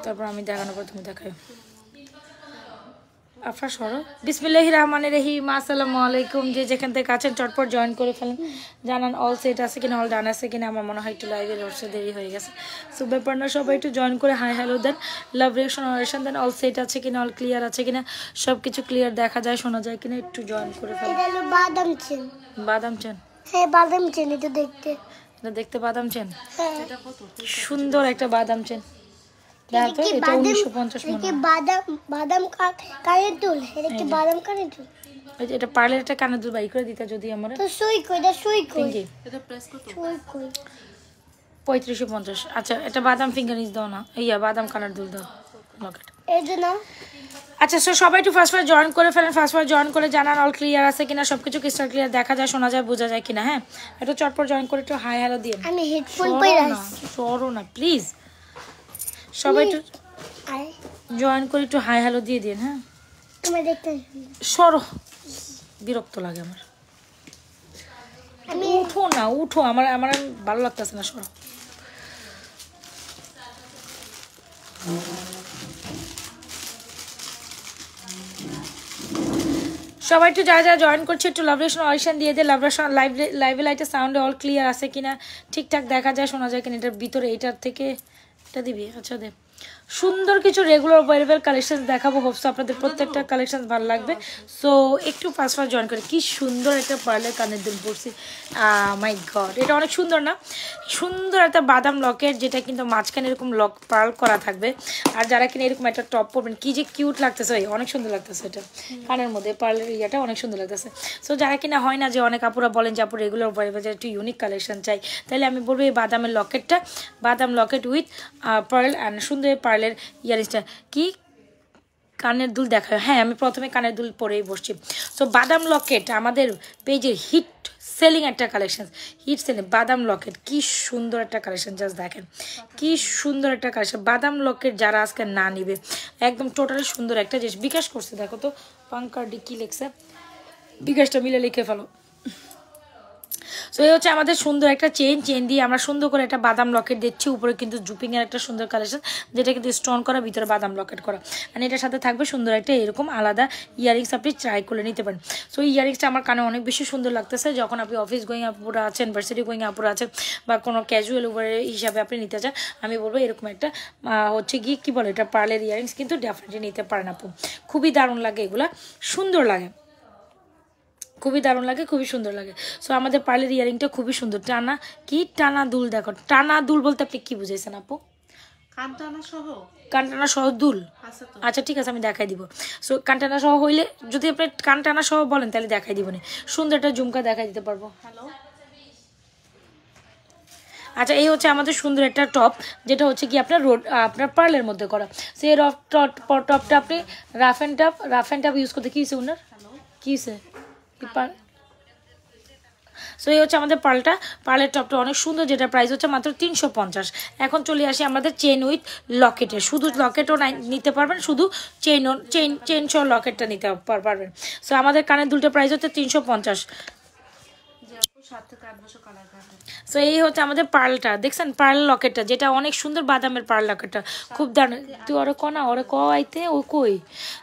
তারপর আমি দেখানোর পর তুমি দেখাই। আফরা সরো। বিসমিল্লাহির রহমানির রহিম। আসসালামু আলাইকুম। যে যেখান থেকে আছেন চটপট জয়েন করে ফেলেন, জানান অল সেট আছে কিনা, অল ডান আছে কিনা। আমার মনে হয় একটু লাইভের হচ্ছে দেরি হয়ে গেছে, সো ব্যাপার না, সবাই একটু জয়েন করে হাই হ্যালো দেন, লাভ রিঅ্যাকশন অরেশন দেন। অল সেট আছে কিনা, অল ক্লিয়ার আছে কিনা, সব কিছু ক্লিয়ার দেখা যায় শোনা যায় কিনা একটু জয়েন করে ফেলেন। এটা হলো বাদাম চেন। বাদাম চেন? হ্যাঁ বাদাম চেন, এটা দেখতে। এটা দেখতে বাদাম চেন? হ্যাঁ সুন্দর একটা বাদাম চেন। দেখো এটা 1950 মনে হয়। বাদাম বাদাম কানের দুল, এটা কি বাদাম কানের দুল? এটা পার্লার একটা কানের দুল বাই করে দিতে যদি আমার। তো সুই কই, এটা সুই কই? এটা প্রেস কত? সুই কই? 3550। আচ্ছা এটা বাদাম ফিঙ্গারিংস দাও না, ইয়া বাদাম কানের দুল দাও লকেট। এই যে না। আচ্ছা সো সবাই একটু ফার্স্ট জয়েন করে ফেলেন, ফার্স্ট জয়েন করে জানান অল ক্লিয়ার আছে কিনা, সবকিছু ক্রিস্টাল ক্লিয়ার দেখা যায় শোনা যায় বোঝা যায় কিনা। হ্যাঁ একটু চটপট জয়েন করে একটু হাই হ্যালো দিয়ে। আমি হেডফোন পরে আছি। সরো না প্লিজ, সবাই একটু জয়েন করে একটু হাই হ্যালো দিয়ে দিন। হ্যাঁ তুমি দেখতে সরো, বিরক্ত লাগে আমার। আমি উঠো না, উঠো, আমার আমার ভালো লাগতেছে না, সরো। সবাই একটু যা যা জয়েন করছে একটু লাভ রিঅ্যাকশন অডিশন দিয়ে দে। লাভ রিঅ্যাকশন লাইভে লাইটে সাউন্ডে অল ক্লিয়ার আছে কিনা, ঠিকঠাক দেখা যায় শোনা যায় কিনা। এটার ভিতরে এইটার থেকে এটা দিবি। আচ্ছা দে। সুন্দর কিছু রেগুলার ওয়ারেবল কালেকশন দেখাবো, হোপস আপনাদের প্রত্যেকটা কালেকশন ভালো লাগবে। সো একটু ফার্স্ট জয়েন করে। কি সুন্দর একটা পার্লের কানের দুল পরছি, মাই গড এটা অনেক সুন্দর না? সুন্দর একটা বাদাম লকেট, যেটা কিন্তু মাঝখানে এরকম লক পার্ল করা থাকবে। আর যারা কিনা এরকম একটা টপ পরবেন কি যে কিউট লাগতেছে, অনেক সুন্দর লাগতেছে। এটা কানের মধ্যে পার্লের ইয়াটা অনেক সুন্দর লাগতেছে। সো যারা কিনা হয় না যে অনেক আপুরা বলেন যে আপু রেগুলার ওয়ারেবল একটু ইউনিক কালেকশন চাই, তাহলে আমি বলবো এই বাদামের লকেটটা, বাদাম লকেট উইথ পার্ল অ্যান্ড সুন্দর পার্লের ইয়ারিংসটা। কি কানের দুল দেখা? হ্যাঁ আমি প্রথমে কানের দুল পরেই বসছি। সো বাদাম লকেট আমাদের পেজের হিট সেলিং একটা কালেকশন, হিট সেলিং বাদাম লকেট। কি সুন্দর একটা কালেকশন, জাস্ট দেখেন কি সুন্দর একটা কালেকশন। বাদাম লকেট যারা আজকে না নিবে একদম টোটালি সুন্দর একটা জিনিস। বিকাশ করছে দেখো তো পাঙ্কারডি কি লেখছে, বিকাশটা মিলে লিখে ফেলো। সো এই হচ্ছে আমাদের সুন্দর একটা চেন দিয়ে আমরা সুন্দর করে একটা বাদাম লকেট দিচ্ছি। উপরে কিন্তু জুপিংয়ের একটা সুন্দর কালেকশন, যেটা কিন্তু স্টোন করা, ভিতরে বাদাম লকেট করা। আর এটার সাথে থাকবে সুন্দর একটা এরকম আলাদা ইয়ারিংস, আপনি ট্রাই করে নিতে পারেন। সো এই ইয়ারিংসটা আমার কানে অনেক বেশি সুন্দর লাগতেছে। যখন আপনি অফিস গোয়িং আপুরা আছেন, ভার্সিটি গোয়িং আপুরা আছেন, বা কোনো ক্যাজুয়াল ওভারে হিসাবে আপনি নিতে চান, আমি বলবো এরকম একটা হচ্ছে গিয়ে কী বলে এটা পার্লের ইয়ারিংস কিন্তু ডেফিনেটলি নিতে পারেন আপু। খুবই দারুণ লাগে, এগুলা সুন্দর লাগে, খুবই দারুণ লাগে, খুবই সুন্দর লাগে। সো আমাদের পার্লের ইয়ারিংটা খুবই সুন্দর। টানা কি টানা দুল দেখো, টানা দুল বলতে আপনি কি বুঝাইছেন আপু? কানটানা সহ দুল? আচ্ছা ঠিক আছে আমি দেখাই দিব। সো কানটানা সহ হইলে যদি আপনি কানটানা সহ বলেন তাহলে দেখাই দিব না, সুন্দর একটা ঝুমকা দেখাই দিতে পারবো। আচ্ছা এই হচ্ছে আমাদের সুন্দর একটা টপ, যেটা হচ্ছে কি আপনার আপনার পার্লের মধ্যে করা। সেই টপটা আপনি রাফ অ্যান্ড টাফ ইউজ করতে কি হয়েছে ওনার, কি হয়েছে? সো এই হচ্ছে আমাদের পার্লের টপটা অনেক সুন্দর, যেটা প্রাইস হচ্ছে মাত্র 350। এখন চলে আসি আমাদের চেন উইথ লকেটে। শুধু লকেটও নিতে পারবেন, শুধু চেন সহ লকেটটা নিতে পারবেন। সো আমাদের কানের দুলটা প্রাইস হচ্ছে 350। সো এই হচ্ছে আমাদের পার্লটা, দেখছেন পার্ল লকেটটা, যেটা অনেক সুন্দর বাদামের পার্ল লকেটটা, খুব দারুণ। তুই ওরে কনা ওরে আইতে ও কই।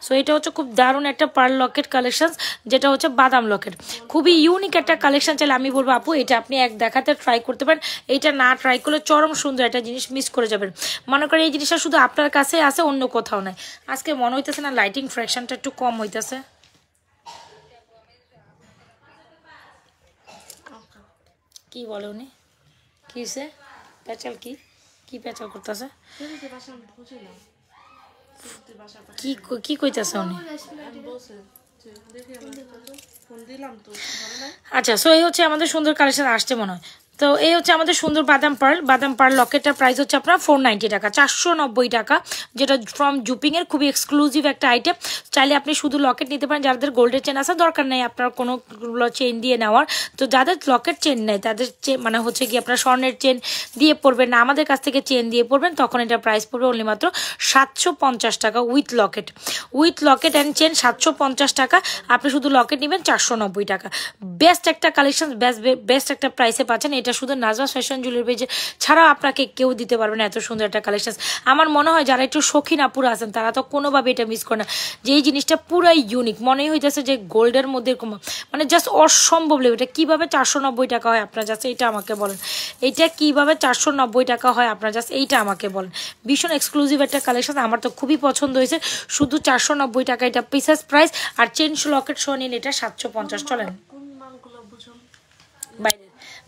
সো এটা হচ্ছে খুব দারুণ একটা পার্ল লকেট কালেকশন, যেটা হচ্ছে বাদাম লকেট, খুবই ইউনিক একটা কালেকশন। চাইলে আমি বলবো আপু এটা আপনি এক দেখাতে ট্রাই করতে পারেন। এইটা না ট্রাই করলে চরম সুন্দর একটা জিনিস মিস করে যাবেন। মনে করেন এই জিনিসটা শুধু আপনার কাছে আছে, অন্য কোথাও নাই। আজকে মনে হইতেছে না লাইটিং ফ্র্যাকশনটা একটু কম হইতেছে। কি বলে উনি, কি সে পেঁচাল কি পেঁচাল করতেছে, কি কইতেছে উনি? আচ্ছা সো এই হচ্ছে আমাদের সুন্দর কালেকশন আসছে মনে হয়। তো এই হচ্ছে আমাদের সুন্দর বাদাম পার্ল লকেটটার প্রাইস হচ্ছে আপনার 490 টাকা, 490 টাকা, যেটা ফ্রম জুপিংয়ের খুবই এক্সক্লুসিভ একটা আইটেম। চাইলে আপনি শুধু লকেট নিতে পারেন, যাদের গোল্ডের চেন আছে দরকার নেই আপনার কোনো চেন দিয়ে নেওয়ার। তো যাদের লকেট চেন নেই তাদের মানে হচ্ছে কি আপনার স্বর্ণের চেন দিয়ে পড়বেন না, আমাদের কাছ থেকে চেন দিয়ে পড়বেন, তখন এটা প্রাইস পড়বে অনলি মাত্র 750 টাকা উইথ লকেট অ্যান্ড চেন 750 টাকা। আপনি শুধু লকেট নেবেন 490 টাকা। বেস্ট একটা কালেকশন, বেস্ট একটা প্রাইসে পাচ্ছেন। যেটা শুধু নাজমা ফ্যাশন জুয়েলারি পেজে ছাড়া আপনাকে কেউ দিতে পারবে না এত সুন্দর একটা কালেকশন। আমার মনে হয় যারা একটু শৌখিন আপুরা আছেন তারা তো কোনোভাবে এটা মিস করে না, যে এই জিনিসটা পুরাই ইউনিক, মনেই হইতেছে যে গোল্ডের মধ্যে এরকম, মানে জাস্ট অসম্ভব লেগে। এটা কীভাবে 490 টাকা হয় আপনার জাস্ট এইটা আমাকে বলেন, এইটা কীভাবে 490 টাকা হয় আপনার জাস্ট এইটা আমাকে বলেন। ভীষণ এক্সক্লুসিভ একটা কালেকশন, আমার তো খুবই পছন্দ হয়েছে। শুধু 490 টাকা এটা পিসেস প্রাইস, আর চেন লকেট সহ নিন এটা 750। চলেন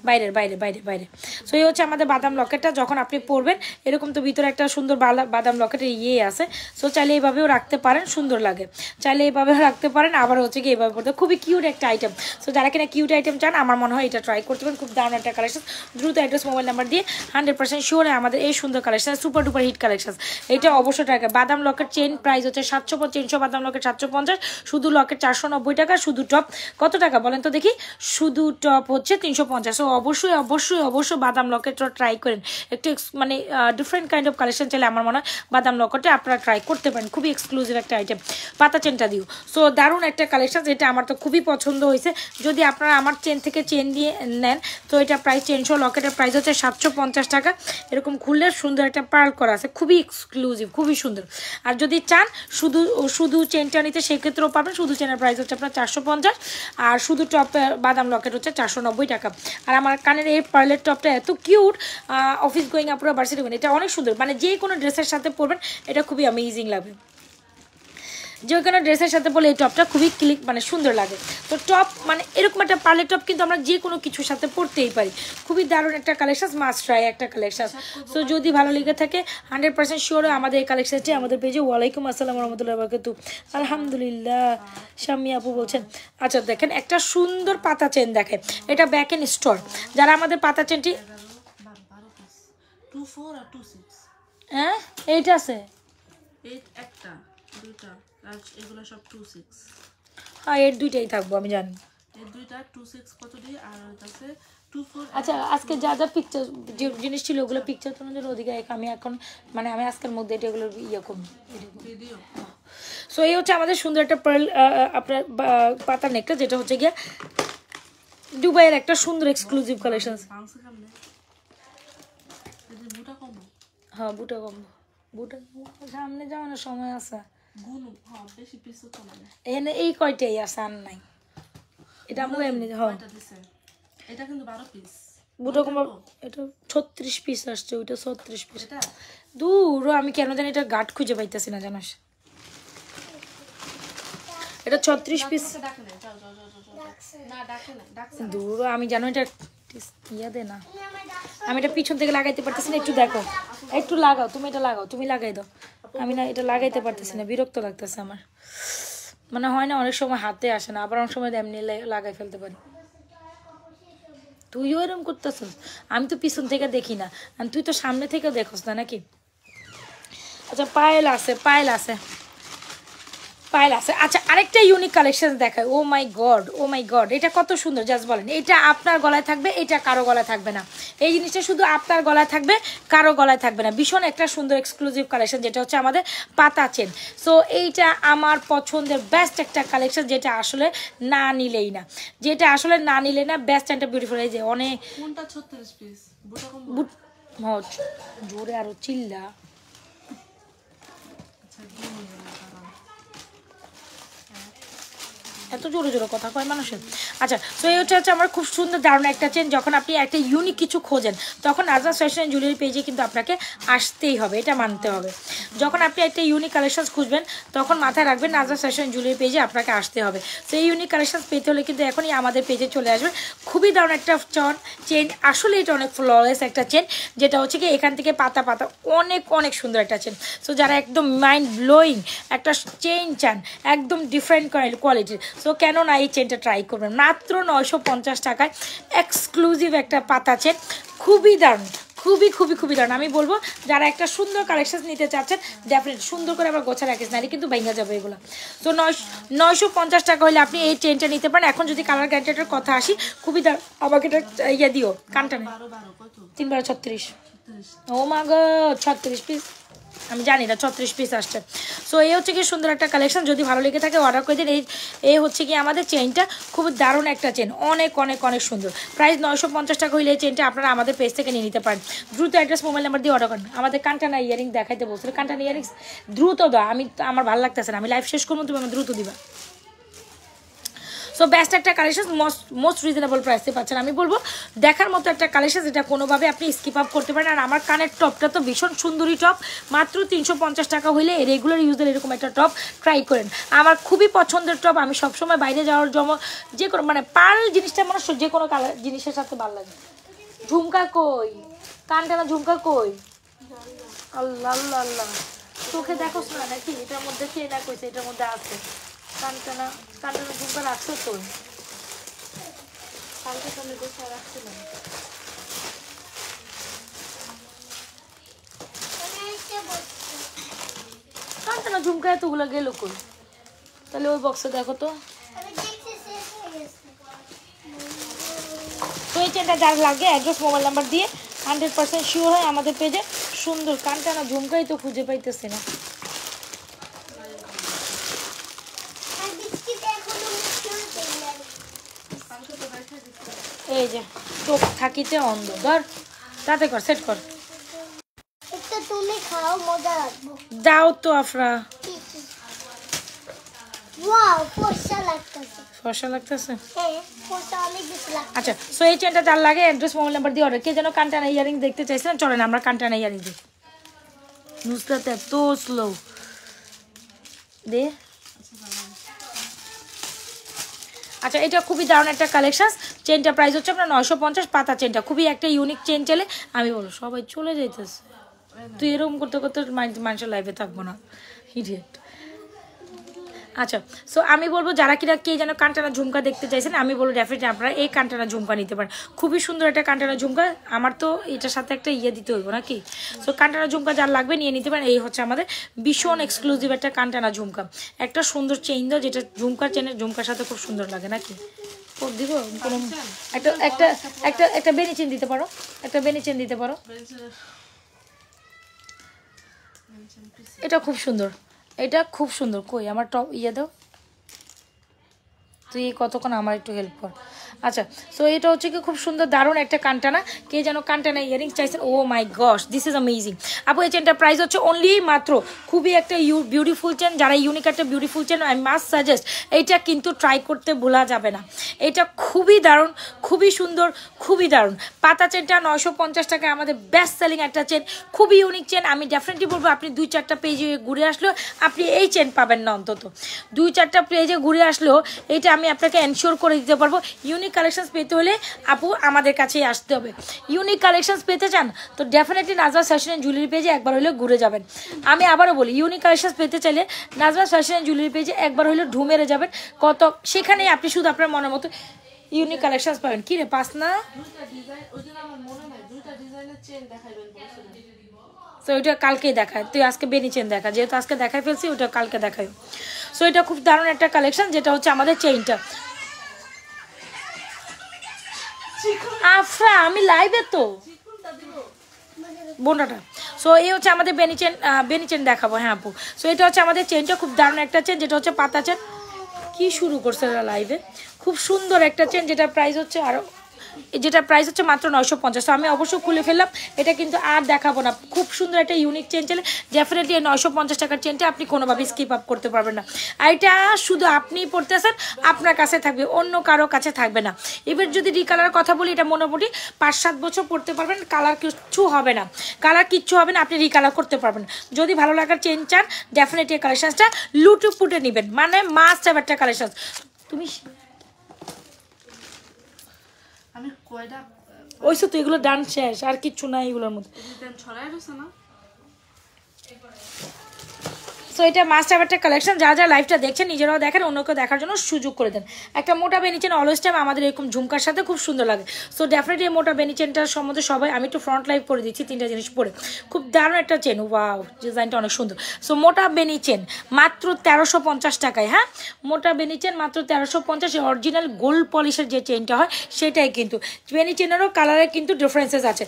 বাইরের বাইরে বাইরে বাইরে। সো এই হচ্ছে আমাদের বাদাম লকেটটা, যখন আপনি পরবেন এরকম তো ভিতরে একটা সুন্দর বাদাম লকেটের আছে। সো চাইলে এইভাবেও রাখতে পারেন, সুন্দর লাগে, চাইলে এইভাবেও রাখতে পারেন, আবার হচ্ছে কি এইভাবে পড়তে খুবই কিউট একটা আইটেম। সো যারা কিনা কিউট আইটেম চান আমার মনে হয় এটা ট্রাই করতে পারেন, খুব দারুণ একটা কালেকশন। দ্রুত অ্যাড্রেস মোবাইল নাম্বার দিয়ে 100% শিওর আমাদের এই সুন্দর collection, super duper hit collection. এটা অবশ্যই টাকা। বাদাম লকেট চেন প্রাইস হচ্ছে 750, বাদাম লকেট 750, শুধু লকেট 490 টাকা, শুধু টপ কত টাকা বলেন তো দেখি, শুধু টপ হচ্ছে 350। সো অবশ্যই অবশ্যই অবশ্যই বাদাম লকেটটা ট্রাই করেন, একটু মানে ডিফারেন্ট কাইন্ড অফ কালেকশন চাইলে আমার মনে হয় বাদাম লকেটে আপনারা ট্রাই করতে পারেন, খুবই এক্সক্লুসিভ একটা আইটেম। পাতা চেনটা দিও, সো দারুণ একটা কালেকশন, যেটা আমার তো খুবই পছন্দ হয়েছে। যদি আপনারা আমার চেন থেকে চেন দিয়ে নেন তো এটা প্রাইস 300, লকেটের প্রাইস হচ্ছে 750 টাকা। এরকম খুললে সুন্দর একটা পার্ল করা আছে, খুবই এক্সক্লুসিভ, খুবই সুন্দর। আর যদি চান শুধু শুধু চেনটা নিতে সেক্ষেত্রেও পাবেন, শুধু চেনের প্রাইস হচ্ছে আপনার 450, আর শুধু টপ বাদাম লকেট হচ্ছে 490 টাকা। আর আমার কানের এই পার্লের টপটা এত কিউট, অফিস গোয়িং আপুরা ভার্সিটি গোয়িং, এটা অনেক সুন্দর, মানে যে কোনো ড্রেসের সাথে পরবেন এটা খুবই অ্যামেজিং লাগবে, যে কোনো ড্রেসের সাথে বলে এই টপটা খুবই ক্লিক মানে সুন্দর লাগে। তো টপ মানে এরকম একটা পার্লের টপ কিন্তু আমরা যে কোনো কিছুর সাথে পরতেই পারি, খুবই দারুণ একটা কালেকশন, মাস্ট ট্রাই একটা কালেকশন। সো যদি ভালো লেগে থাকে 100% শিওর আমাদের এই কালেকশনটি আমাদের পেজে। ওয়ালাইকুম আসসালাম রহমতুল্লাহ বারাকাতুহু। আলহামদুলিল্লাহ শাম্মী আপু বলছেন। আচ্ছা দেখেন একটা সুন্দর পাতা চেন দেখে, এটা ব্যাক এন্ড স্টোর। যারা আমাদের পাতা চেনটি হ্যাঁ এইটা আছে একটা দুইটা আর এগুলো সব 26। হ্যাঁ এর দুইটাই থাকবো আমি জানি, এই দুইটা 26 কত দিয়ে, আর আছে 24। আচ্ছা আজকে যা যা পিকচার যে জিনিস ছিল ওগুলো পিকচার তোলার জন্য ওদিকে আমি এখন মানে আমি আজকের মধ্যে এটা এগুলো ইয়ে করবো ভিডিও। সো এই হচ্ছে আমাদের সুন্দর একটা পার্ল আপনার পাতা নেকটা, যেটা হচ্ছে গিয়ে দুবাইয়ের একটা সুন্দর এক্সক্লুসিভ কালেকশন। হ্যাঁ বুটা কম, বুটা সামনে যাওয়ানোর সময় আছে, এখানে এই কয়টাই আছে আর নাই। এটা আমরা এমনি হ্যাঁ এটা কিন্তু 12 পিস বুটা কম, এটা 36 পিস আসছে, ওইটা 36 পিস। দূর আমি কেন জানি এটা গাঢ় খুঁজে পাইতেছি না জানাস, এটা 36 পিস। দূর আমি জানো এটা ইয়া দে না, আমি এটা পিছন থেকে লাগাইতে পারতেছি না, একটু দেখো, একটু লাগাও তুমি, এটা লাগাও তুমি, লাগাই দাও। আমি না এটা লাগাইতে পারতেছি না, বিরক্ত লাগতেছে আমার, মানে হয় না অনেক সময় হাতে আসে না, আবার অনেক সময় এমনি লাগাই ফেলতে পারি। তুইও এরকম করতেছিস, আমি তো পিছন থেকে দেখি না, আর তুই তো সামনে থেকেও দেখোস না নাকি। আচ্ছা পায়েল আছে, পায়েল আছে, পায়েল আছে। আচ্ছা আরেকটা ইউনিক কালেকশন দেখায়, ও মাই গড, ও মাই গড, এটা কত সুন্দর জাস্ট বলেন। এটা আপনার গলায় থাকবে, এটা কারো গলায় থাকবে না, এই জিনিসটা শুধু আপনার গলায় থাকবে, কারো গলায় থাকবে না। ভীষণ একটা সুন্দর এক্সক্লুসিভ কালেকশন, যেটা হচ্ছে আমাদের পাতা চেন। সো এইটা আমার পছন্দের বেস্ট একটা কালেকশন, যেটা আসলে না নিলেই না, যেটা আসলে না নিলে না, বেস্ট একটা বিউটিফুল। এই যে অনেক কোনটা 36 পিস জোরে আরো চিল্লা, এত জোরে জোরে কথা কয় মানুষের। আচ্ছা তো এই হচ্ছে আমার খুব সুন্দর দারুণ একটা চেন। যখন আপনি একটা ইউনিক কিছু খোঁজেন তখন নাজরাস ফ্যাশন জুয়েলারি পেজে কিন্তু আপনাকে আসতেই হবে, এটা মানতে হবে। যখন আপনি একটা ইউনিক কালেকশন খুঁজবেন তখন মাথায় রাখবেন নাজরাস ফ্যাশন জুয়েলারি পেজে আপনাকে আসতে হবে। তো এই ইউনিক কালেকশন পেতে হলে কিন্তু এখনই আমাদের পেজে চলে আসবেন। খুবই দারুণ একটা চেন, আসলে এটা অনেক ফ্ললেস একটা চেন, যেটা হচ্ছে কি এখান থেকে পাতা পাতা অনেক অনেক সুন্দর একটা চেন। সো যারা একদম মাইন্ড ব্লোয়িং একটা চেন চান, একদম ডিফারেন্ট কোয়ালিটির, সো কেন না এই চেনটা ট্রাই করবেন। মাত্র 950 টাকায় এক্সক্লুসিভ একটা পাতা চেন, খুবই দারুণ, খুবই খুবই খুবই দারুণ। আমি বলবো যারা একটা সুন্দর কালেকশন নিতে চাচ্ছেন ডেফিনেটলি সুন্দর করে আবার গোছা রাখিস, নাহলে কিন্তু ভেঙে যাবে এগুলো। তো 950 টাকা হলে আপনি এই চেনটা নিতে পারেন। এখন যদি কালার গ্যারান্টিটার কথা আসি, খুবই দারুণ। আমাকে এটা ইয়ে দিও কানটা নেই, 3 × 36। ও মা গো 36 পিস আমি জানি না 36 পিস আসছে। সো এই হচ্ছে কি সুন্দর একটা কালেকশন, যদি ভালো লেগে থাকে অর্ডার করে দিন। এই হচ্ছে কি আমাদের চেনটা, খুব দারুণ একটা চেন, অনেক অনেক অনেক সুন্দর। প্রাইস 950 টাকা হইলে এই চেনটা আপনারা আমাদের পেজ থেকে নিয়ে নিতে পারেন। দ্রুত অ্যাড্রেস মোবাইল নাম্বার দিয়ে অর্ডার করেন। আমাদের কানটানা ইয়ারিং দেখাইতে বলছিল, কানটানা ইয়ারিংস দ্রুত দাও, আমার ভালো লাগতেছে না, আমি লাইভ শেষ করবো, তুমি আমার দ্রুত দিবা। সো বেস্ট একটা কালেকশন, মোস্ট রিজনেবল প্রাইসে পাচ্ছেন। আমি বলবো দেখার মতো একটা কালেকশন, যেটা কোনোভাবে আপনি স্কিপ আপ করতে পারেন। আর আমার কানের টপটা তো ভীষণ সুন্দরী টপ, মাত্র 350 টাকা হইলে রেগুলার ইউজের এরকম একটা টপ ট্রাই করেন। আমার খুবই পছন্দের টপ, আমি সবসময় বাইরে যাওয়ার জন্য যে কোনো মানে পার্ল জিনিসটা মানে যে কোনো কালার জিনিসের সাথে ভালো লাগে। ঝুমকা কই, কানটানা ঝুমকা কই, আল্লাহ আল্লাহ আল্লাহ, চোখে দেখোস না নাকি? এটার মধ্যে চেনা কইছে, এটার মধ্যে আছে কানটানা ঝুমকা রাখছো তো, কালকে তো আমি গোছায় রাখছিলাম। কানটানা ঝুমকা এতগুলো গেল কই? তাহলে ওই বক্সে দেখো তো। তো এই চেনটা যার লাগে অ্যাড্রেস মোবাইল নাম্বার দিয়ে 100% শিওর হয় আমাদের পেজে। সুন্দর কানটানা ঝুমকাই তো খুঁজে পাইতেছে না। এই যে চোখ থাকিতে অন্ধ, ধর তাতে কর, সেট কর, তুমি খাও, মজা রাখবো। দাও তো আফরা। ওয়াও, ফর্সা লাগতেছে। ফর্সা লাগতেছে? হ্যাঁ, ফর্সা অনেক বেশি লাগছে। আচ্ছা, সো এই চেনটা যার লাগে অ্যাড্রেস মোবাইল নাম্বার দিয়ে অর্ডার। কে যেন কানটানা ইয়ারিং দেখতে চাইছেন, চলেন আমরা কানটানা ইয়ারিং দিই। নুসরাত এত স্লো দে। আচ্ছা, এটা খুবই দারুণ একটা কালেকশন। চেনটা প্রাইস হচ্ছে আপনার 950, পাতা চেনটা খুবই একটা ইউনিক চেন। চলে আমি বলো সবাই চলে যাইতেছে, তুই এরকম করতে করতে মানুষের লাইফে থাকবো না, ইডিয়েট। আচ্ছা, সো আমি বলবো যারা কিনা কে যেন কানটানা ঝুমকা দেখতে চাইছেন, আমি বলবো ডেফিনেটলি আপনারা এই কানটানা ঝুমকা নিতে পারেন। খুবই সুন্দর একটা কানটানা ঝুমকা। আমার তো এটার সাথে একটা দিতে হইব নাকি? সো কানটানা ঝুমকা যার লাগবে নিয়ে নিতে পারেন। এই হচ্ছে আমাদের ভীষণ এক্সক্লুসিভ একটা কানটানা ঝুমকা, একটা সুন্দর চেইন দাও, যেটা ঝুমকার চেনের ঝুমকার সাথে খুব সুন্দর লাগে নাকি? দিব কোনো একটা একটা একটা একটা বেনি চেন দিতে পারো, একটা বেনি চেন দিতে পারো, এটা খুব সুন্দর, এটা খুব সুন্দর। কই আমার টপ দাও, তুই কতক্ষণ আমার একটু হেল্প কর। আচ্ছা, সো এটা হচ্ছে কি খুব সুন্দর দারুণ একটা কানটানা। কে যেন কানটানা ইয়ারিংস চাইছেন, ও মাই গশ, দিস ইজ অ্যামেজিং। আপু এই চেনটার প্রাইস হচ্ছে অনলি মাত্র, খুবই একটা বিউটিফুল চেন, যারা ইউনিক একটা beautiful chain I must suggest এইটা কিন্তু ট্রাই করতে ভোলা যাবে না। এটা খুবই দারুণ, খুবই সুন্দর, খুবই দারুণ। পাতা চেনটা 950 টাকা আমাদের বেস্ট সেলিং একটা চেন, খুবই ইউনিক চেন। আমি ডেফিনেটলি বলবো আপনি 2-4টা পেজে ঘুরে আসলেও আপনি এই চেন পাবেন না, অন্তত 2-4টা পেজে ঘুরে আসলেও এইটা আমি আপনাকে এনশিওর করে দিতে পারবো। ইউনিক কালেকশনস পেতে হলে আপু আমাদের কাছেই আসতে হবে। ইউনিক কালেকশনস পেতে চান তো definitely Nazma fashion and jewellery পেজে একবার হলেও ঘুরে যাবেন। আমি আবারও বলি, ইউনিক কালেকশনস পেতে চাইলে নাজমা ফ্যাশন এন্ড জুয়েলারি পেজে একবার হলেও ঢু মেরে যাবেন। সেখানেই আপনি শুধু আপনার মনের মতো ইউনিক কালেকশনস পাবেন। কি রে পাস না? তো ওইটা কালকেই দেখায়, তুই আজকে বেনি চেন দেখা, যেহেতু আজকে দেখাই ফেলছি ওটা কালকে দেখায়। সো এটা খুব দারুণ একটা কালেকশন, যেটা হচ্ছে আমাদের চেইনটা। আফরা আমি লাইভে তো বোনাটা। সো এই হচ্ছে আমাদের বেনি চেন দেখাবো। হ্যাঁ আপু, সো এটা হচ্ছে আমাদের চেনটা, খুব দারুণ একটা চেন, যেটা হচ্ছে পাতা চেন। কি শুরু করছে লাইভে? খুব সুন্দর একটা চেন, যেটা প্রাইস হচ্ছে মাত্র 950। তো আমি অবশ্যই খুলে ফেললাম, এটা কিন্তু আর দেখাবো না। খুব সুন্দর একটা ইউনিক চেন চলে, ডেফিনেটলি এই 950 টাকার চেনটা আপনি কোনোভাবে স্কিপ আপ করতে পারবেন না। আর এটা শুধু আপনিই পড়তেছেন, আপনার কাছে থাকবে, অন্য কারো কাছে থাকবে না। এবার যদি রিকালার কথা বলি, এটা মোটামুটি 5-7 বছর পড়তে পারবেন, কালার কিচ্ছু হবে না, আপনি রিকালার করতে পারবেন। যদি ভালো লাগার চেন চান ডেফিনেটলি এই কালেকশনসটা লুটুপুটে নেবেন, মানে মাস্ট হ্যাভ একটা কালেকশন। তুমি আমি কয়টা ওইসব তো এগুলো ডান শেষ, আর কিচ্ছু নাই এগুলোর মধ্যে। সো এটা মাস্ট হ্যাভ একটা কালেকশন, যা যা লাইভটা দেখছেন নিজেরাও দেখেন, অন্যকেও দেখার জন্য সুযোগ করে দেন। একটা মোটা বেনি চেন অলওয়েজ টাইম আমাদের এরকম ঝুমকার সাথে খুব সুন্দর লাগে। সো ডেফিনেটলি এই মোটা বেনি চেনটার সম্বন্ধে সবাই, আমি একটু ফ্রন্ট লাইভ করে দিচ্ছি 3টা জিনিস পরে, খুব দারুণ একটা চেন, ওয়াও ডিজাইনটা অনেক সুন্দর। সো মোটা বেনি চেন মাত্র 1350 টাকায়, হ্যাঁ মোটা বেনি চেন মাত্র 1350, অরিজিনাল গোল্ড পলিশের যে চেনটা হয় সেটাই, কিন্তু বেনি চেনেরও কালারে কিন্তু ডিফারেন্সেস আছে।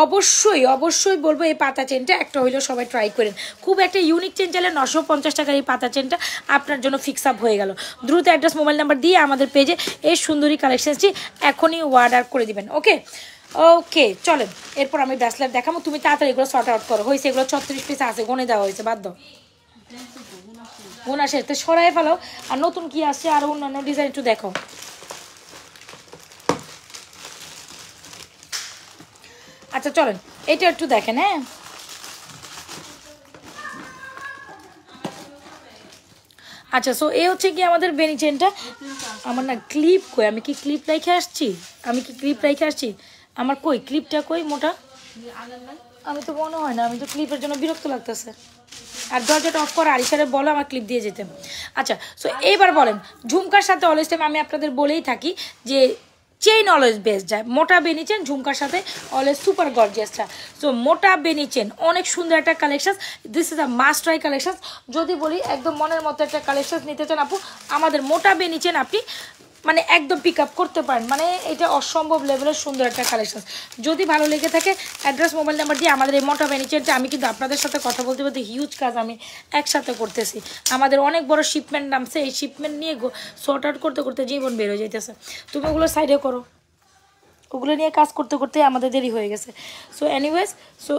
অবশ্যই অবশ্যই বলবো এই পাতা চেনটা একটা হইলেও সবাই ট্রাই করেন, খুব একটা ইউনিক চেন চাইলে 950 টাকার এই পাতা চেনটা আপনার জন্য ফিক্স আপ হয়ে গেল। দ্রুত অ্যাড্রেস মোবাইল নাম্বার দিয়ে আমাদের পেজে এই সুন্দরী কালেকশনসটি এখনই অর্ডার করে দিবেন। ওকে ওকে চলেন, এরপর আমি ব্রেসলেট দেখাবো, তুমি তাড়াতাড়ি এগুলো শর্ট আউট করো। হয়েছে এগুলো 36 পিস আছে, গনে দেওয়া হয়েছে, বাদ দাও গোনা শেষ, তো সরাই ফেলাও। আর নতুন কি আসছে আর অন্যান্য ডিজাইন একটু দেখো। আচ্ছা চলেন এটা একটু দেখেন। হ্যাঁ আচ্ছা, সো এই হচ্ছে কি আমাদের বেনি চেনটা। আমার না ক্লিপ কই, আমি কি ক্লিপ রেখে আসছি, আমার কই ক্লিপটা কই মোটা, আমি তো মনে হয় না, আমি তো ক্লিপের জন্য বিরক্ত লাগতেছে। আর দরজাটা অফ করে আরিশারে বলো আমার ক্লিপ দিয়ে যেতে। আচ্ছা সো এইবার বলেন, ঝুমকার সাথে অলওয়েজ টাইম আমি আপনাদের বলেই থাকি যে চেইন অলওয়েজ বেস্ট যায়, মোটা বেনি চেন ঝুমকার সাথে অলওয়েজ সুপার গর্জিয়াসটা। সো মোটা বেনি চেন অনেক সুন্দর একটা collection, this is a must try collection. যদি বলি একদম মনের মতো একটা কালেকশন নিতে চান আপু, আমাদের মোটা বেনি চেন আপনি মানে একদম পিক আপ করতে পারেন, মানে এটা অসম্ভব লেভেলের সুন্দর একটা কালেকশন। যদি ভালো লেগে থাকে অ্যাড্রেস মোবাইল নাম্বার দিয়ে আমাদের এই মোটা বেনি চেনটা, আমি কিন্তু আপনাদের সাথে কথা বলতে বলতে হিউজ কাজ আমি একসাথে করতেছি, আমাদের অনেক বড় শিপমেন্ট নামছে, এই শিপমেন্ট নিয়ে শর্ট আউট করতে করতে জীবন বের হয়ে যাইতেছে। তুমি ওগুলো সাইডে করো, ওগুলো নিয়ে কাজ করতে করতে আমাদের দেরি হয়ে গেছে। সো এনিওয়েজ, সো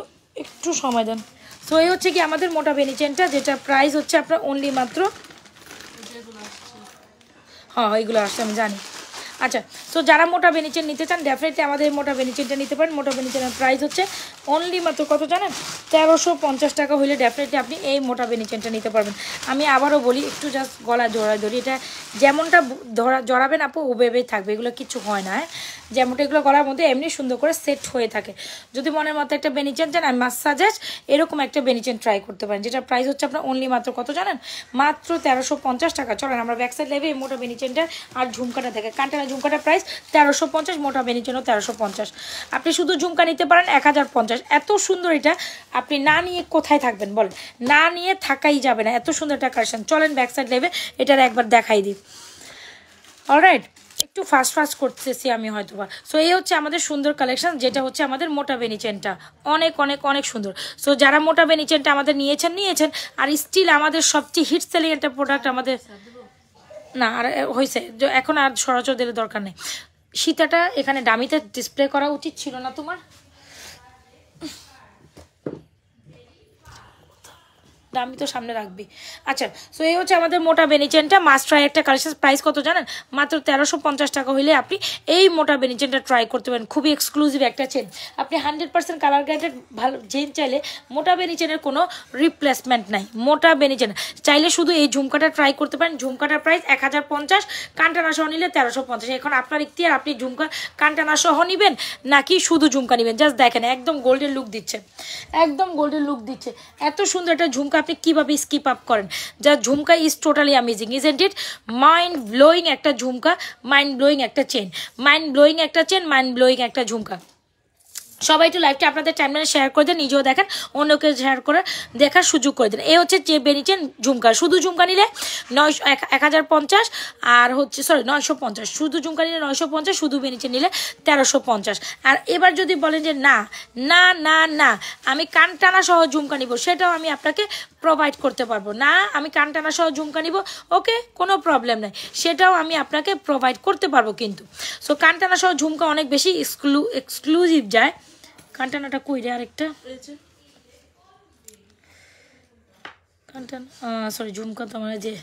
একটু সময় দেন। সো এই হচ্ছে কি আমাদের মোটা বেনি চেনটা, যেটা প্রাইস হচ্ছে আপনার অনলি মাত্র, হ্যাঁ এইগুলো আসছে আমি জানি। আচ্ছা সো যারা মোটা বেনি চেন নিতে চান ডেফিনেটলি আমাদের মোটা বেনি চেনটা নিতে পারেন। মোটা বেনি চেনের প্রাইস হচ্ছে অনলি মাত্র কত জানেন, 1350 টাকা হইলে ডেফিনেটলি আপনি এই মোটা বেনি চেনটা নিতে পারবেন। আমি আবারও বলি, একটু জাস্ট গলা জড়ায় ধরি, এটা যেমনটা জড়াবেন আপু ওভাবেই থাকবে, এগুলো কিছু হয় না। হ্যাঁ যেমনটা এগুলো গলার মধ্যে এমনি সুন্দর করে সেট হয়ে থাকে। যদি মনের মতো একটা বেনি চেন চান, আমি মাস্ট সাজেস্ট এরকম একটা বেনি চেন ট্রাই করতে পারেন, যেটা প্রাইস হচ্ছে আপনার অনলি মাত্র কত জানেন, মাত্র 1350 টাকা। চলেন আমরা ব্যাক সাইড লেবে এই মোটা বেনি চেনটার আর ঝুমকাটা দেখে। কানটানা ঝুমকাটার প্রাইস 1350, মোটা বেনির জন্য 1350। আপনি শুধু ঝুমকা নিতে পারেন 1050। এত সুন্দর এটা, আপনি না নিয়ে কোথায় থাকবেন বলেন, না নিয়ে থাকাই যাবে না, এত সুন্দর একটা কালেকশন। চলেন ব্যাক সাইড লেবে এটার একবার দেখাই দিই। অলরাইট একটু ফাস্ট করতেছি আমি হয়তো বা। সো এই হচ্ছে আমাদের সুন্দর কালেকশন, যেটা হচ্ছে আমাদের মোটা বেনি চেনটা, অনেক অনেক অনেক সুন্দর। সো যারা মোটা বেনি চেনটা আমাদের নিয়েছেন, আর স্টিল আমাদের সবচেয়ে হিট সেলিং একটা প্রোডাক্ট আমাদের, না আর হয়েছে এখন আর সরাসরি দিলে দরকার নেই। সীতাটা এখানে ডামিতে ডিসপ্লে করা উচিত ছিল না তোমার, দামি তো সামনে রাখবি। আচ্ছা সো এই হচ্ছে আমাদের মোটা বেনি চেনটা, মাস্ট ট্রাই একটা কালেকশন। প্রাইস কত জানেন, মাত্র 1350 টাকা হইলে আপনি এই মোটা বেনি চেনটা ট্রাই করতে পারেন। খুবই এক্সক্লুসিভ একটা চেন, আপনি 100% কালার গ্যারেন্টেড ভালো চেন চাইলে মোটা বেনি চেনের কোনো রিপ্লেসমেন্ট নাই। মোটা বেনি চেন চাইলে শুধু এই ঝুমকাটা ট্রাই করতে পারেন। ঝুমকাটার প্রাইস 1050, কানটানা সহ নিলে 1350। এখন আপনার ইখতিয়ার, আপনি ঝুমকা কানটানা সহ নিবেন নাকি শুধু ঝুমকা নিবেন। জাস্ট দেখেন একদম গোল্ডেন লুক দিচ্ছে, একদম গোল্ডেন লুক দিচ্ছে। এত সুন্দর একটা ঝুমকা আপনি কিভাবে স্কিপ আপ করেন, যা jhumka is totally amazing, isn't it? Mind blowing একটা ঝুমকা, মাইন্ড ব্লোয়িং একটা চেন, মাইন্ড ব্লোয়িং একটা চেন, মাইন্ড ব্লোয়িং একটা ঝুমকা। সবাই একটু লাইভটা আপনাদের টাইমলাইনে শেয়ার করে দেন, নিজেও দেখেন, অন্যকে শেয়ার করে দেখার সুযোগ করে দেন। এই হচ্ছে যে বেনি চেন ঝুমকা, শুধু ঝুমকা নিলে 1050, আর হচ্ছে 950, শুধু ঝুমকা নিলে 950, শুধু বেনি চেন নিলে 1350। আর এবার যদি বলেন যে না না না না আমি কানটানা সহ ঝুমকা নিব, সেটাও আমি আপনাকে প্রোভাইড করতে পারবো। না আমি কানটানা সহ ঝুমকা নিব, ওকে কোনো প্রবলেম নাই, সেটাও আমি আপনাকে প্রোভাইড করতে পারবো। কিন্তু সো কানটানা সহ ঝুমকা অনেক বেশি এক্সক্লুসিভ যায়। কানটানাটা কই রে আরেকটা, কানটানা সরি ঝুমকা তো মানে যে,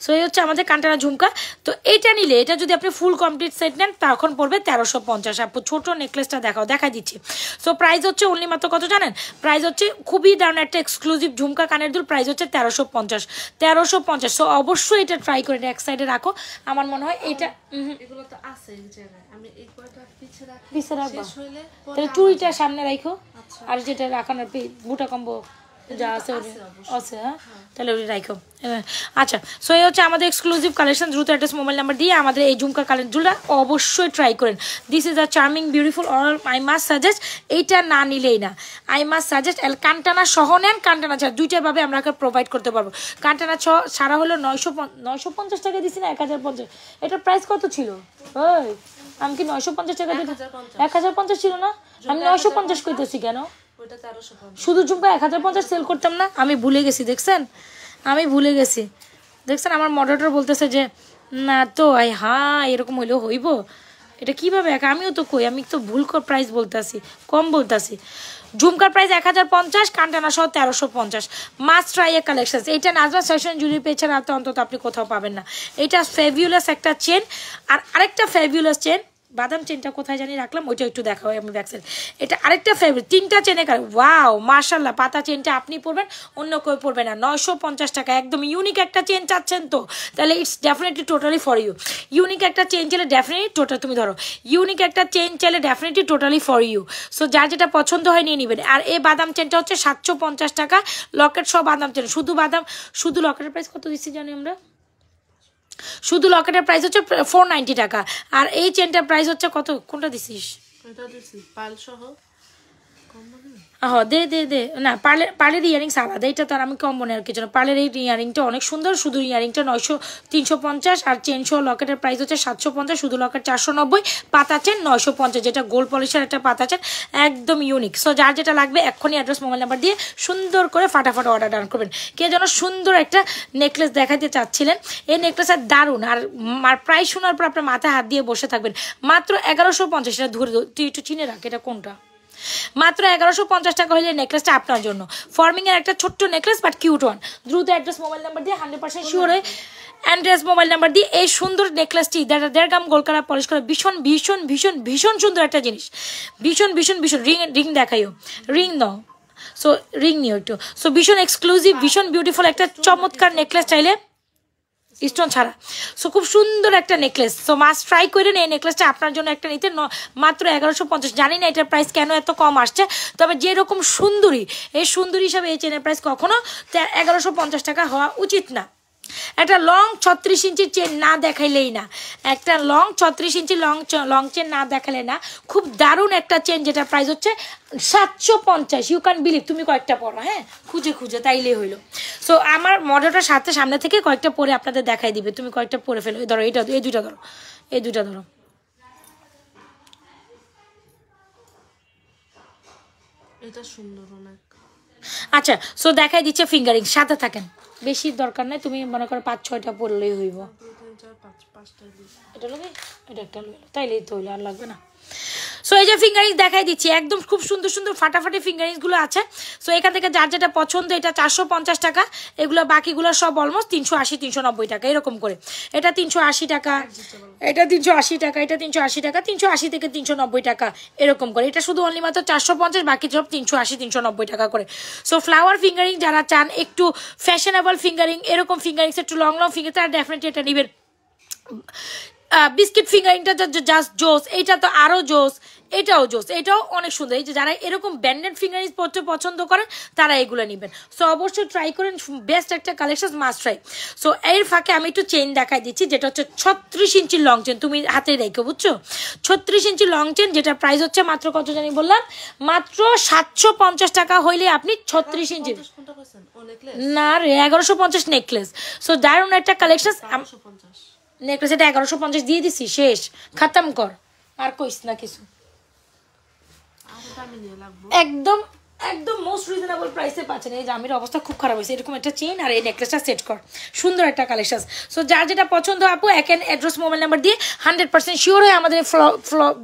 সো এই হচ্ছে আমাদের কানটানা ঝুমকা। তো এটা নিলে, এটা যদি আপনি ফুল কমপ্লিট সেট নেন তখন পড়বে 1350। আপু ছোট নেকলেসটা দেখা দিচ্ছি। সো প্রাইস হচ্ছে অনলি মাত্র কত জানেন, প্রাইস হচ্ছে খুবই দারুণ একটা এক্সক্লুসিভ ঝুমকা কানের দুল, প্রাইস হচ্ছে 1350। সো অবশ্যই এটা ট্রাই করে এক সাইডে রাখো। আমার মনে হয় এটা এগুলো তো আছে এই জায়গায়, আমি এই কয়টা পিছে পিছে রাখবো, শেষ হইলে তাহলে চুড়িটা সামনে রাখো, আর যেটা রাখানোর বুটা কম্বো যা আছে আছে, হ্যাঁ তাহলে ওই রাখো। আচ্ছা, সো এই হচ্ছে আমাদের এক্সক্লুসিভ কালেকশন। দ্রুত অ্যাড্রেস মোবাইল নাম্বার দিয়ে আমাদের এই ঝুমকার কালেকশনগুলো অবশ্যই ট্রাই করেন। This is a charming beautiful all. I must suggest এইটা না নিলেই না, আই মাস্ট সাজেস্ট কানটানা সহ নেন, কানটানা ছাড়া দুইটাভাবে আমরা প্রোভাইড করতে পারবো। কানটানা ছাড়া হলো 950 টাকা দিছি না 1050, এটার প্রাইস কত ছিল? ওই আমি কি 950 টাকা দিতে? 1050 ছিল না, আমি 950 কইতেছি কেন? শুধু ঝুমকা 1050 সেল করতাম না, আমি ভুলে গেছি। দেখছেন আমি ভুলে গেছি, দেখছেন আমার মডারেটর বলতেছে যে না তো হ্যাঁ এরকম হইলেও হইব, এটা কিভাবে আমিও তো কই, আমি তো ভুল প্রাইস বলতেছি, কম বলতেছি। ঝুমকার প্রাইস 1050, কানটানা সহ 1350। Must try a collection. এইটা নাজমা ফ্যাশন জুয়েলারি পেয়েছে না তো অন্তত আপনি কোথাও পাবেন না। এটা ফেবিউলাস একটা চেন, আর আরেকটা ফেবিউলাস চেন, বাদাম চেনটা কোথায় জানি রাখলাম, ওইটা একটু দেখা হয় আমি ব্যাকসাইড। এটা আরেকটা ফেভারিট, 3টা চেনে ওয়াও মাশাল্লাহ। পাতা চেনটা আপনি পরবেন, অন্য কেউ পরবে না। 950 টাকা, একদম ইউনিক একটা চেন চাচ্ছেন তো তাহলে it's definitely totally for you. Unique একটা চেন চাইলে ডেফিনেটলি তুমি ধরো ইউনিক একটা চেন চাইলে definitely totally for you. So যার যেটা পছন্দ হয় নিয়ে নেবেন। আর এই বাদাম চেনটা হচ্ছে 750 টাকা, লকেট সব বাদাম চেন। শুধু লকেটের প্রাইস কত দিচ্ছি জানি আমরা? শুধু লকেটের প্রাইস হচ্ছে 490 টাকা, আর এই চেনটার প্রাইস হচ্ছে কত? কোনটা দিছিস? হ্যাঁ দে না, পার্লের ইয়ারিংস আলাদা, এটা তো আর আমি কম মনে আর কিছু না। পার্লের এই ইয়ারিংটা অনেক সুন্দর, শুধু ইয়ারিংটা 350, আর চেন সহ লকেটের প্রাইস হচ্ছে 750, শুধু লকেট 490, পাতা চেন 950, যেটা গোল্ড পলিশের একটা পাতা চেন, একদম ইউনিক। সো যার যেটা লাগবে এক্ষুনি অ্যাড্রেস মোবাইল নাম্বার দিয়ে সুন্দর করে ফাটাফাট অর্ডার ডান করবেন। কে যেন সুন্দর একটা নেকলেস দেখাতে চাচ্ছিলেন, এই নেকলেসের দারুণ, আর প্রাইস শোনার পর আপনার মাথায় হাত দিয়ে বসে থাকবেন। মাত্র 1150, এটা ধরে তুই একটু চিনে রাখ এটা কোনটা। মাত্র 1150 টাকা হলে নেকলেসটা আপনার জন্য। ফর্মিং এর একটা ছোট্ট নেকলেস বাট কিউট ওয়ান। দ্রুত অ্যাড্রেস মোবাইল নাম্বার দিয়ে 100% শিওর হয়ে অ্যাড্রেস মোবাইল নাম্বার দিয়ে এই সুন্দর নেকলেসটি 1.5 গ্রাম গোল্ড কালার পলিশ করে ভীষণ ভীষণ ভীষণ ভীষণ সুন্দর একটা জিনিস। ভীষণ ভীষণ ভীষণ রিং দেখাইও, রিং দাও। সো রিং নিও একটু। সো ভীষণ এক্সক্লুসিভ, ভীষণ বিউটিফুল একটা চমৎকার নেকলেস চাইলে স্টোন ছাড়া। সো খুব সুন্দর একটা নেকলেস। সো মাস্ট ট্রাই করেন এই নেকলেসটা আপনার জন্য একটা নিতে। মাত্র 1150। জানি না এটার প্রাইস কেন এত কম আসছে, তবে যেরকম সুন্দরী, এই সুন্দরী হিসাবে এই চেনের প্রাইস কখনো 1150 টাকা হওয়া উচিত না। একটা লং 36 ইঞ্চির চেন না দেখাইলেই না, একটা লং 36 ইঞ্চি লং চেন না দেখালে না। খুব দারুণ একটা চেন, যেটা প্রাইস হচ্ছে 750। You can believe. তুমি কয়েকটা পড়ো, হ্যাঁ খুঁজে তাইলেই হইলো। সো আমার মডেলটার সামনে থেকে কয়েকটা পরে আপনাদের দেখাই দিবে। তুমি কয়েকটা পরে ফেলো। ধরো এই দুইটা ধরো, এই দুইটা ধরো। এটা সুন্দর অনেক। আচ্ছা, সো দেখাই দিচ্ছে ফিঙ্গারিং, সাথে থাকেন, বেশি দরকার নাই। তুমি মনে করো 5-6টা পরলেই হইব। এটা লোকে এটা একটা লইলো, তাইলেই তো হইলো, আর লাগবে না। সো এই যে ফিঙ্গারিংস দেখাই দিচ্ছি, একদম খুব সুন্দর সুন্দর ফাটাফাটি ফিঙ্গারিংসগুলো আছে। সো এখান থেকে যার যেটা পছন্দ, এটা 450 টাকা, এগুলো বাকিগুলো সব অলমোস্ট 380-390 টাকা এরকম করে। এটা 380 টাকা, এটা 380 টাকা, এটা 380 টাকা, 380 থেকে 390 টাকা এরকম করে। এটা শুধু অনলি মাত্র 450, বাকি সব 380-390 টাকা করে। সো ফ্লাওয়ার ফিঙ্গারিং যারা চান, একটু ফ্যাশনেবল ফিঙ্গারিং, এরকম ফিঙ্গারিংস একটু লং ফিঙ্গার, তারা ডেফিনেটলি এটা নেবেন। বিস্কিট ফিঙ্গারিংটা জাস্ট জোস, এইটা তো আরও জোস, এটাও জোস, এটাও অনেক সুন্দর। এই যে যারা এরকম ব্যান্ডেড ফিঙ্গারিংস পড়তে পছন্দ করেন তারা এগুলো নেবেন। সো অবশ্যই ট্রাই করেন, বেস্ট একটা কালেকশন, মাস্ট ট্রাই। সো এর ফাঁকে আমি একটু চেন দেখাই দিচ্ছি, যেটা হচ্ছে 36 ইঞ্চির লং চেন। তুমি হাতে রেখো, বুঝছো? 36 ইঞ্চি লং চেন, যেটার প্রাইস হচ্ছে মাত্র কত জানি বললাম, মাত্র 750 টাকা হইলে আপনি 36 ইঞ্চি না রে 1150 নেকলেস। সো দারুণ একটা কালেকশন নেকলেস। এটা 1150 দিয়ে দিছি, শেষ, খতম কর, আর কইস না কিছু। একদম একদম মোস্ট রিজনেবল প্রাইসে পাচ্ছেন। এই জামির অবস্থা খুব খারাপ হয়েছে, এরকম একটা চেন আর এই নেকলেসটা সেট কর, সুন্দর একটা কালেকশন। সো যার যেটা পছন্দ আপু, অ্যাড্রেস মোবাইল নাম্বার দিয়ে 100% শিওর হয়ে আমাদের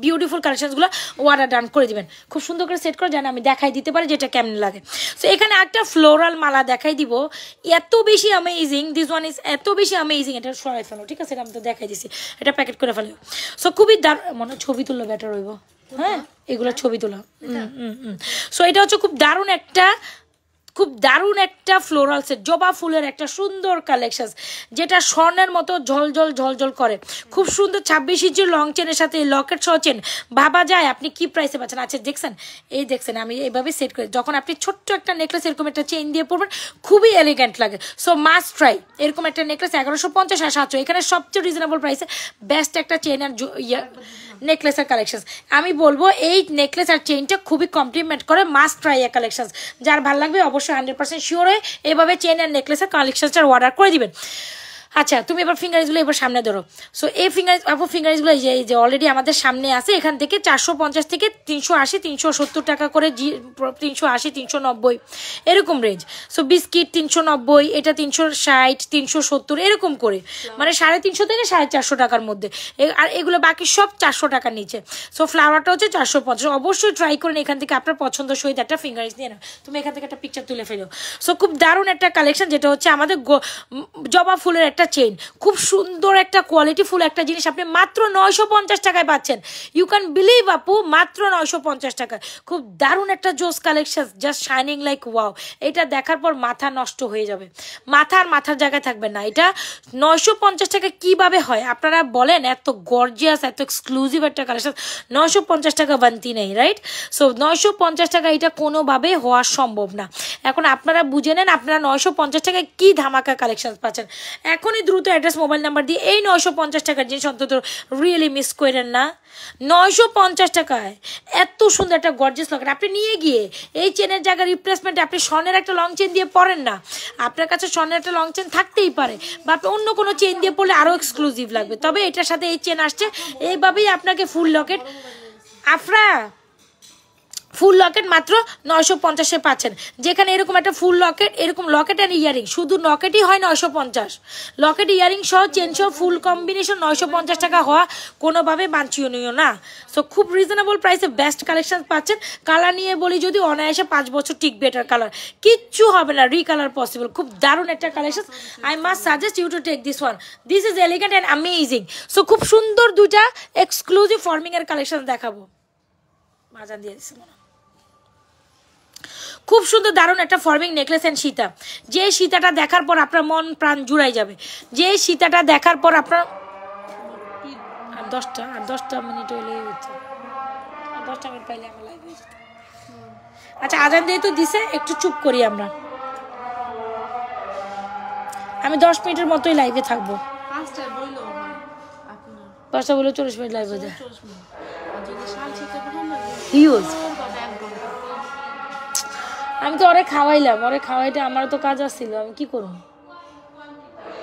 বিউটিফুল কালেকশনসগুলো অর্ডার ডান করে দিবেন। খুব সুন্দর করে সেট করে যেন আমি দেখাই দিতে পারি যেটা কেমন লাগে। সো এখানে একটা ফ্লোরাল মালা দেখাই দিব, এত বেশি অ্যামেজিং, দিস ওয়ান ইজ এত বেশি অ্যামেজিং। এটা সরাই ফেলো, ঠিক আছে? এটা আমি তো দেখাই দিছি, এটা প্যাকেট করে ফেলো। সো খুবই মনে ছবি তুললো বেটার হইব, হ্যাঁ এগুলো ছবি তোলা। সো এটা হচ্ছে খুব দারুণ একটা খুব দারুণ একটা ফ্লোরাল সেট, জবা ফুলের একটা সুন্দর কালেকশন, যেটা স্বর্ণের মতো ঝলঝল ঝলঝল করে। খুব সুন্দর 26 ইঞ্চির লং চেনের সাথে লকেট সহ চেন, ভাবা যায় আপনি কি প্রাইসে পাচ্ছেন। আচ্ছা দেখছেন, এই দেখছেন আমি এইভাবে সেট করি, যখন আপনি ছোট্ট একটা নেকলেস এরকম একটা চেইন দিয়ে পড়বেন খুবই এলিগেন্ট লাগে। সো মাস্ট ট্রাই এরকম একটা নেকলেস 1150 আর 700, এখানে সবচেয়ে রিজনেবল প্রাইসে বেস্ট একটা চেইন আর নেকলেসের কালেকশন। আমি বলবো এই নেকলেস আর চেইনটা খুবই কমপ্লিমেন্ট করে, মাস্ট ট্রাই এ কালেকশন। যার ভালো লাগবে অবশ্যই 100% শিওর হয়ে এভাবে চেইন আর নেকলেসের কালেকশনটা অর্ডার করে দিবেন। আচ্ছা তুমি এবার ফিঙ্গারিজগুলো এবার সামনে ধরো। সো এই ফিঙ্গারিজগুলো এই যে অলরেডি আমাদের সামনে আছে, এখান থেকে 450 থেকে 380 370 টাকা করে, 380 390 এরকম রেঞ্জ। সো বিস্কিট 390, এটা 360 370 এরকম করে, মানে 350 থেকে 450 টাকার মধ্যে। আর এগুলো বাকি সব 400 টাকার নিচে। সো ফ্লাওয়ারটা হচ্ছে 450। অবশ্যই ট্রাই করেন, এখান থেকে আপনার পছন্দ সহিত একটা ফিঙ্গারিজ নিয়ে নাও। তুমি এখান থেকে একটা পিকচার তুলে ফেলো। সো খুব দারুণ একটা কালেকশন, যেটা হচ্ছে আমাদের জবা ফুলের একটা চেইন, খুব সুন্দর একটা কোয়ালিটি ফুল একটা জিনিস আপনি মাত্র 950 টাকায় পাচ্ছেন। ইউ ক্যান বিলিভ আপু, মাত্র 950 টাকায়। খুব দারুণ একটা জোস collection, just shining like wow. এটা দেখার পর মাথা নষ্ট হয়ে যাবে, মাথার জায়গায় থাকবে না। এটা 950 টাকা কিভাবে হয় আপনারা বলেন? এত গর্জিয়াস এত এক্সক্লুসিভ একটা কালেকশন 950 টাকা বানতি নেই, রাইট? সো 950 টাকা এটা কোনোভাবে হওয়া সম্ভব না। এখন আপনারা বুঝে নেন আপনারা 950 টাকায় কি ধামাকা কালেকশন পাচ্ছেন। এখনই দ্রুত অ্যাড্রেস মোবাইল নাম্বার দিয়ে এই 950 টাকার জিনিস অন্তত রিয়েলি মিস করেন না। 950 টাকায় এত সুন্দর একটা গর্জিয়াস লকেট আপনি নিয়ে গিয়ে এই চেনের জায়গায় রিপ্লেসমেন্টে আপনি স্বর্ণের একটা লং চেন দিয়ে পরেন না, আপনার কাছে স্বর্ণের একটা লং চেন থাকতেই পারে, বা আপনি অন্য কোনো চেন দিয়ে পরলে আরও এক্সক্লুসিভ লাগবে। তবে এটার সাথে এই চেন আসছে, এইভাবেই আপনাকে ফুল লকেট ফুল লকেট মাত্র 950-এ পাচ্ছেন। যেখানে এরকম একটা ফুল লকেট, এরকম লকেট অ্যান্ড ইয়ারিং, শুধু লকেটই হয় 950, লকেট ইয়ারিং সহ চেন সহ ফুল কম্বিনেশন 950 টাকা হওয়া কোনোভাবে বাঞ্ছনীয় না। সো খুব রিজনেবল প্রাইসে বেস্ট কালেকশন পাচ্ছেন। কালার নিয়ে বলি যদি, অনায়াসে 5 বছর টিকবে এটার কালার, কিচ্ছু হবে না, রিকালার পসিবল। খুব দারুণ একটা collection. I must suggest you to take this one, this is elegant and amazing. So খুব সুন্দর দুইটা এক্সক্লুসিভ ফর্মিংয়ের কালেকশন দেখাবো। মাজান দিয়ে দিচ্ছি মনে, খুব সুন্দর দারুণ একটা ফর্মিং নেকলেস অ্যান্ড সীতা। যে সীতাটা দেখার পর আপনার মন প্রাণ জুড়াই যাবে, যে সীতাটা দেখার পর আপনার আর 10টা মিনিট হইলে হচ্ছে, 10টা মিনিট পাইলে আমার লাইভ হয়ে যেত। আচ্ছা আজান দিয়ে তো দিছে, একটু চুপ করি আমরা। আমি 10 মিনিটের মতোই লাইভে থাকবো। 5টা বলে 40 মিনিট লাইভ হয়ে যায়। হিউজ আমি তো ওরে খাওয়াইলাম, ওরে খাওয়াইতে আমারও তো কাজ আসছিল, আমি কি করব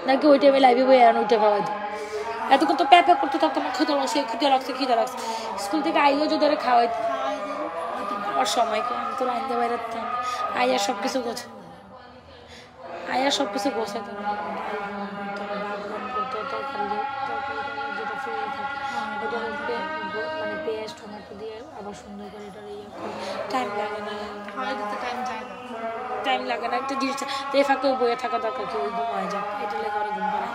নাকি ওই টাইমে লাইভে বই আর ওইটা খাওয়াই তো এতক্ষণ তো প্যাপ করতে থাকতাম, খিদে লাগছে। স্কুল থেকে আইলেও যদি ওরে খাওয়াইতো আমার সময়কে, আমি তো লাইন দিয়ে বাইরে আইয়া সব কিছু গোছাইতে মানে পেঁয়াজ টমেটো দিয়ে আবার সুন্দর করে এটা টাইম লাগে না, একটা জিনিস তো এ ফাঁকে বইয়ে থাকা দরকার, কেউ ঘুমায় যাক, এটা লেগে ওরা ঘুম পাড়ায়।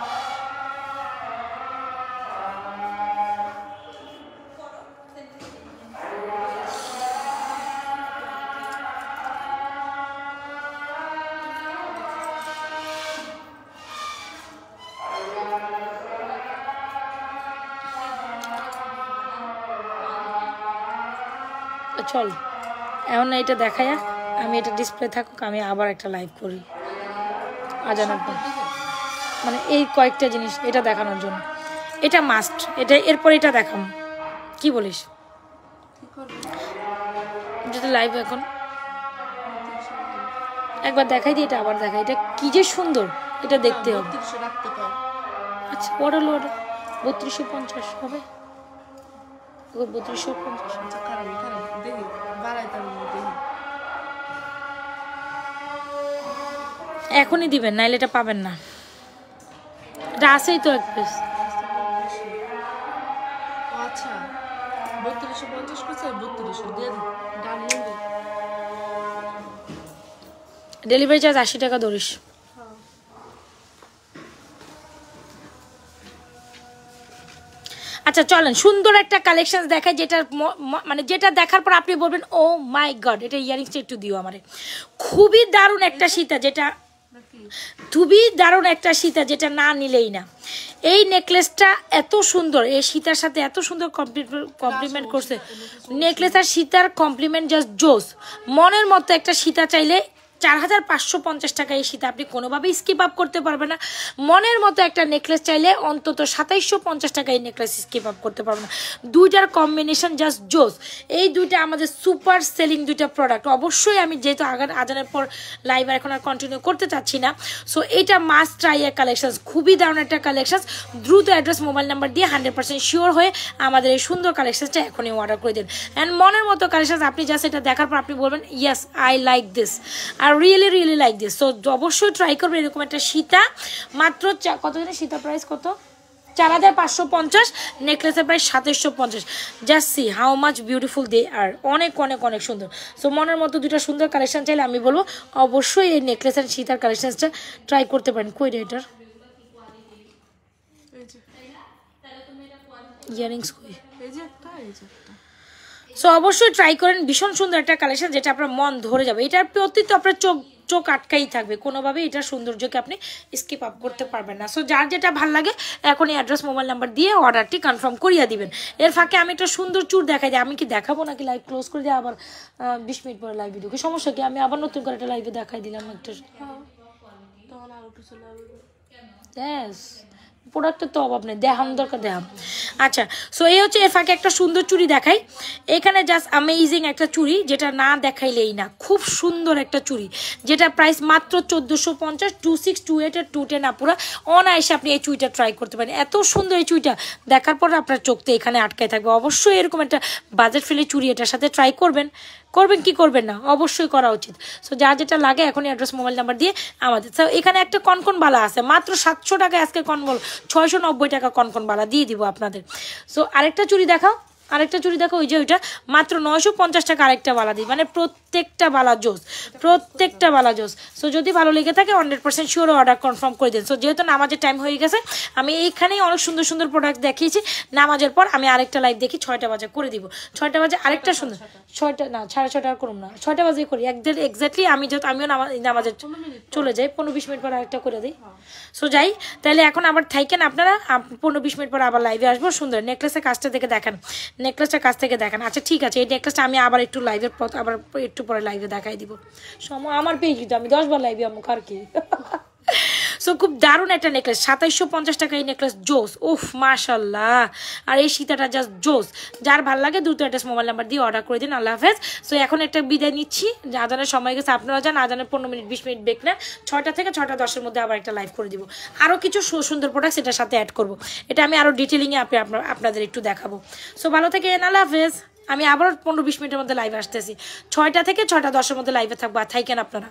চল এখন এটা দেখায়, আমি এটা ডিসপ্লে থাকুক, আমি আবার একটা লাইভ করি আজানের পর, মানে এই কয়েকটা জিনিস এটা দেখানোর জন্য। এটা মাস্ট, এটা এরপর এটা দেখাম, কি বলিস? যদি লাইভ এখন একবার দেখাই দিই, এটা আবার দেখাই, এটা কি যে সুন্দর, এটা দেখতে হবে। আচ্ছা বড় লোড 3250 হবে, 3250 এখনই দিবেন, নাইলে এটা পাবেন না, এটা আসেই তো এক পিস। আচ্ছা 3250 করছে, 3200 দিয়ে দিন, ডেলিভারি চার্জ 80 টাকা ধরিস। আচ্ছা চলেন সুন্দর একটা কালেকশন দেখায়, যেটা মানে যেটা দেখার পর আপনি বলবেন ও মাই গড, এটা ইয়ারিংসটা একটু দিও আমারে। খুবই দারুণ একটা সীতা, যেটা খুবই দারুণ একটা সীতা, যেটা না নিলেই না। এই নেকলেসটা এত সুন্দর, এই সীতার সাথে এত সুন্দর কমপ্লিমেন্ট করছে। নেকলেস আর সীতার কমপ্লিমেন্ট জাস্ট জোস। মনের মতো একটা সীতা চাইলে 4550 টাকা এই সীতা আপনি কোনোভাবেই স্কিপ আপ করতে পারবেন না। মনের মতো একটা নেকলেস চাইলে অন্তত 2750 টাকা এই নেকলেস স্কিপ আপ করতে পারবেন না। দুইটার কম্বিনেশন জাস্ট জোস। এই দুইটা আমাদের সুপার সেলিং দুইটা প্রোডাক্ট। অবশ্যই আমি যেহেতু আজানের পর লাইভ এখন আর কন্টিনিউ করতে চাচ্ছি না, সো এইটা মাস্ট ট্রাই এর কালেকশন, খুবই দারুণ একটা কালেকশন। দ্রুত অ্যাড্রেস মোবাইল নাম্বার দিয়ে 100% শিওর হয়ে আমাদের এই সুন্দর কালেকশনটা এখনই অর্ডার করে দিন। অ্যান্ড মনের মতো কালেকশন আপনি জাস্ট এটা দেখার পর আপনি বলবেন yes I like this, are really like this. So অবশ্যই ট্রাই করবেন এরকম একটা সীতা। মাত্র কত জানি সীতা প্রাইস কত? 4550, নেকলেসের price 2750। Just see how much beautiful they are, অনেক অনেক অনেক সুন্দর। সো মনের মতো দুটো সুন্দর কালেকশন চাইলে আমি বলবো অবশ্যই এই নেকলেস আর সীতার কালেকশনটা ট্রাই করতে পারেন। কই রে এটার ইয়ারিংস কই? সো অবশ্যই ট্রাই করেন, ভীষণ সুন্দর একটা কালেকশন, যেটা আপনার মন ধরে যাবে। এটার প্রতি তো আপনার চোখ আটকাই থাকবে, কোনোভাবেই এটার সৌন্দর্যকে আপনি স্কিপ আপ করতে পারবেন না। সো যার যেটা ভালো লাগে এখনই অ্যাড্রেস মোবাইল নাম্বার দিয়ে অর্ডারটি কনফার্ম করিয়ে দিবেন। এর ফাঁকে আমি একটা সুন্দর চুর দেখাই দিই। আমি কি দেখাবো নাকি লাইভ ক্লোজ করে দিয়ে আবার 20 মিনিট পরে লাইভে ঢুকে? সমস্যা কি? আমি আবার নতুন করে একটা লাইভে দেখাই দিলাম একটা। ইয়েস, প্রোডাক্টের তো অভাব নেই, দেখানো দরকার দেখাম। আচ্ছা, সো এই হচ্ছে এর ফাঁকে একটা সুন্দর চুড়ি দেখাই। এখানে জাস্ট অ্যামেজিং একটা চুড়ি, যেটা না দেখাইলেই না। খুব সুন্দর একটা চুড়ি, যেটা প্রাইস মাত্র 1450, 2628 আর 210 আপুরা অনায়াসে আপনি এই চুড়িটা ট্রাই করতে পারেন। এত সুন্দর এই চুড়িটা দেখার পর আপনার চোখতে এখানে আটকায় থাকবে। অবশ্যই এরকম একটা বাজেট ফ্রেন্ডলি চুড়ি এটার সাথে ট্রাই করবেন কি করবেন না, অবশ্যই করা উচিত। সো যা যেটা লাগে এখনই অ্যাড্রেস মোবাইল নাম্বার দিয়ে আমাদের। তো এখানে একটা কনকন বালা আছে মাত্র 700 টাকায়, আজকে কনবল 690 টাকা কনকন বালা দিয়ে দিব আপনাদের। সো আরেকটা চুড়ি দেখাও, আরেকটা চুড়ি দেখো, ওই যে ওইটা মাত্র 950 টাকা আরেকটা বালা দিই। মানে প্রত্যেকটা বালা জোস, প্রত্যেকটা বালা জোস। সো যদি ভালো লেগে থাকে 100% শিওর অর্ডার কনফার্ম করে দিন। সো যেহেতু নামাজের টাইম হয়ে গেছে, আমি এইখানেই অনেক সুন্দর সুন্দর প্রোডাক্ট দেখিয়েছি। নামাজের পর আমি আরেকটা লাইভ দেখি 6টা বাজে করে দিব। 6টা বাজে আরেকটা সুন্দর, 6টা না 6:30 আর করুন না, 6টা বাজে করি এক্স্যাক্টলি। আমিও নামাজের চলে যাই, 15-20 মিনিট পর আরেকটা করে দিই। সো যাই তাহলে, এখন আবার থাইকেন আপনারা, 15-20 মিনিট পর আবার লাইভে আসবো। সুন্দর নেকলেসের কাজটা দেখে দেখান, নেকলেসটার কাছ থেকে দেখান। আচ্ছা ঠিক আছে, এই নেকলেসটা আমি আবার একটু লাইভের পর আবার একটু পরে লাইভে দেখাই দিব। সময় আমার পেয়ে কিন্তু আমি 10 বার লাইভে আমুক আর কি। সো খুব দারুণ একটা নেকলেস, 2750 টাকা এই নেকলেস জোস। উফ মাশাল্লাহ, আর এই সীতাটা জাস্ট জোস। যার ভালো লাগে দ্রুত অ্যাড্রেস মোবাইল নাম্বার দিয়ে অর্ডার করে দিন। আল্লাহ হাফেজ। সো এখন একটা বিদায় নিচ্ছি, আজানের সময় গেছে, আপনারা যান। আজানের 15-20 মিনিট ব্রেক নেন, 6টা থেকে 6:10 মধ্যে আবার একটা লাইভ করে দিব। আরও কিছু সুন্দর প্রোডাক্ট এটার সাথে অ্যাড করবো, এটা আমি আরও ডিটেলিংয়ে আপনাদের একটু দেখাবো। সো ভালো থেকে আল্লাহ হাফেজ। আমি আবার 15-20 মিনিটের মধ্যে লাইভে আসতেছি, 6টা থেকে 6:10 মধ্যে লাইভে থাকবো। আর থাকেন আপনারা।